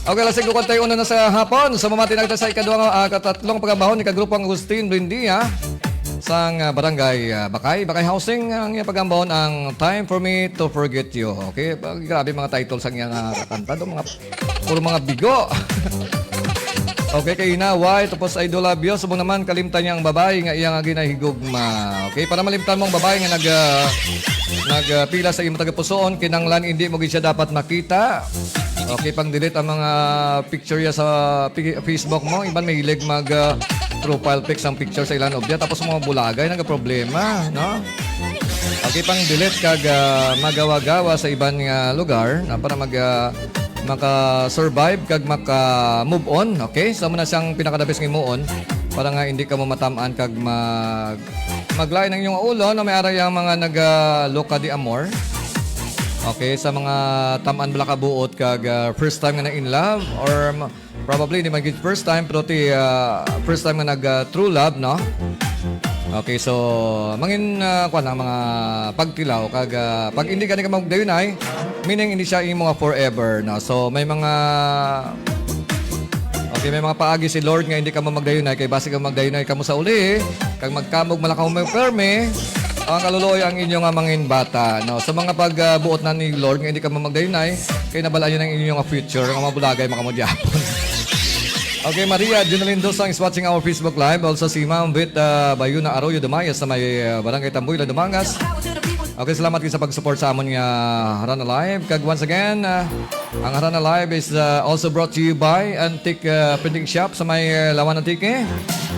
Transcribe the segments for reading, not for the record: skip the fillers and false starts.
Okay, lasig ko tayo una na sa hapon. Sa mamati na kita sa katatlong pagabahon ni Kagrupang Agustin Brindia sang barangay Bakay Housing. Ang pagambahon ang Time for Me to Forget You. Okay, grabe mga titles ang iyang kakanta. Puro mga bigo. Okay, kay Inaway, tapos I do love you. Subong naman, kalimtan niya ang babae nga iyang ginahigugma. Okay, para malimtan mo ang babae nga nagpila sa iyong tagapusoon, kinanglan hindi mo siya dapat makita. Okay, pang-delete ang mga picture ya sa Facebook mo. Iban mahilig profile pics ang picture sa ilan object. Tapos mga bulagay, nag-problema, no? Okay, pang-delete kag magawa-gawa sa ibang lugar na para maka-survive kag maka-move on, okay? So muna siyang pinakadabis ng muon para nga hindi ka mo matamaan kag maglain ng iyong ulo na may aray ang mga nag-loka di amor. Okay, sa mga tamaan bala kabuot kag first time nga na in love or probably hindi man gid first time pero first time nga true love, no? Okay, so mangin kuan ang mga pagtilaw kag pag hindi ka magdayunay, meaning hindi siya imo forever, no? So may mga may mga paagi si Lord nga hindi ka magdayunay kay base ka magdayunay kamo sa uli kag magkamog malakaw mo perme ang kaluluoy ang inyong mangin bata, no? Sa mga pagbuot na ni Lord nga hindi ka magdayunay kay nabalaan yun ang inyong future nga mabulagay makamodyapon. Okay, Maria Junalyn Dosang is watching our Facebook Live. Also si Ma'am Vit Bayuna Arroyo Dumayas sa may Barangay Tambuy, Dumangas. Okay, salamat kayo sa pag-support sa amon nga Harana Live. Kag once again, ang Harana Live is also brought to you by Antique Printing Shop sa may Lawan Antique.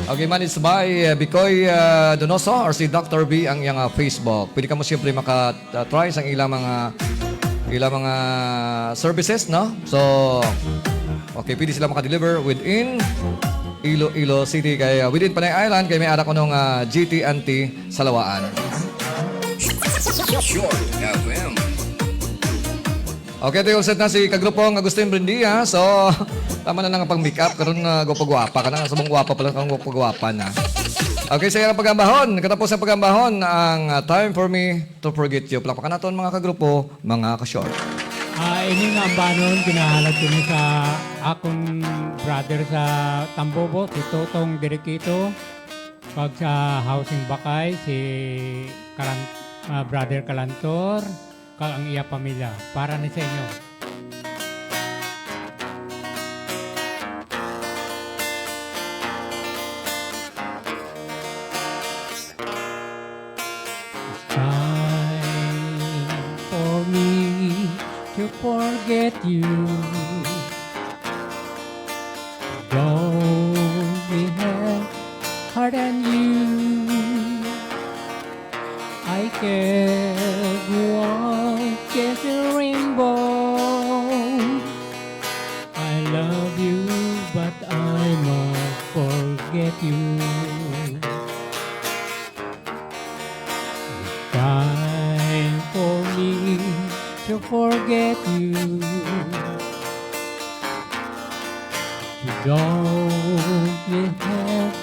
Okay, managed by Bicoy Donoso or si Dr. B ang iyang Facebook. Pwede ka mo siyempre maka-try sa ilang mga services, no? So, okay, pwede sila maka-deliver within Iloilo City. Kaya within Panay Island, kaya may anak ko nung GT Anti Salawaan. Okay, ito yung set na si Kagrupong Agustin Brindia. So, tama na nang pang-makeup. Karoon gwapa-gwapa ka na. Sabong gwapa pala kang gwapa-gwapa na. Okay, sa iyang pagambahon. Katapos ng pagambahon, ang Time for Me to Forget You. Palakpakan natin mga kagrupo, mga ka-short. Ini nga banon, kinahalag ko ni sa akong brother sa Tambobo, si Totong Dirikito. Pag sa Housing Bakay, si Brother Kalantor, kag ang iya pamilya. Para ni sa inyo. To forget you, don't be hard on you. I can't walk as a rainbow. I love you, but I must forget you. Time for me to forget you. You don't have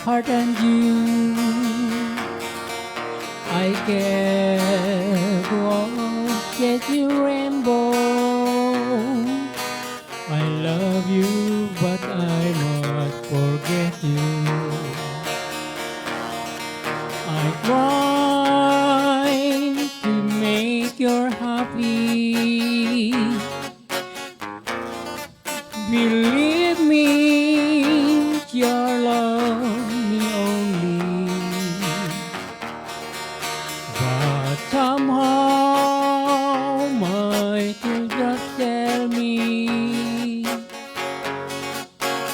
heart and you. I can't walk as your rainbow. I love you, but I must forget you. I try to make you happy. Believe me, your love me only. But somehow my tears just tell me,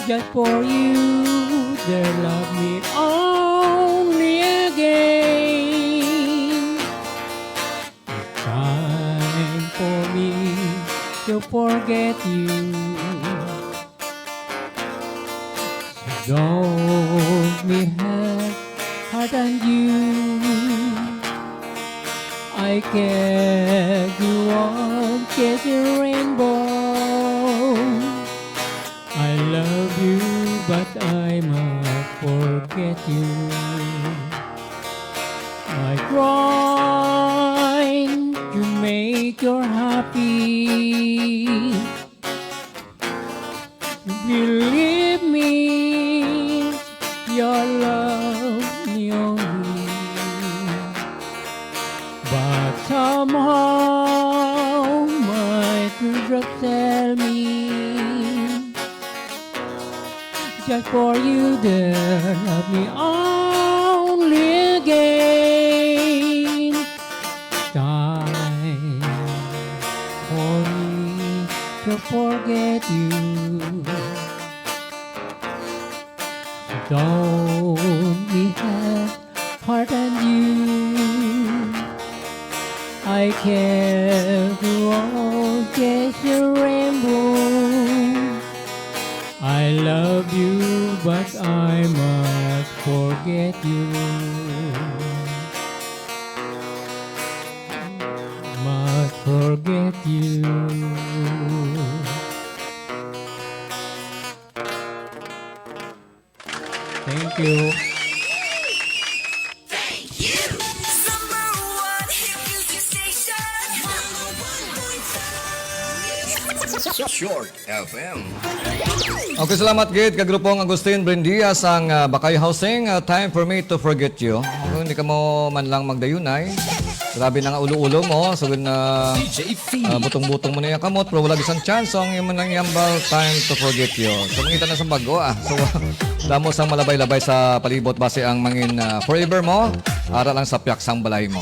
just for you, they love me only again. It's time for me to forget you. So don't me have heart and you. I can't go on chasing rainbow. I love you, but I must forget you. I try to make you happy. Believe me, your love me only. But somehow my teardrops tell me, just for you there, love me only again. Time for me to forget you. Don't we have heart and you? I care to all just a rainbow. I love you, but I must forget you. Must forget you. Thank you. Number one hit music station. 101.5. Short FM. Okay, salamat Gid. Kagrupong Agustin Brendias ang Bakay Housing. Time for me to forget you. Kung hindi ka mo man lang magdayunay, grabe na nga ulo-ulo mo. So, butong-butong mo na yung kamot, pero wala isang chance. So, ang yung manang yambal, time to forget you. So, mangita na sa bago, So, damos ang malabay-labay sa palibot base ang mangin forever mo, ara lang sa piyak sang balay mo.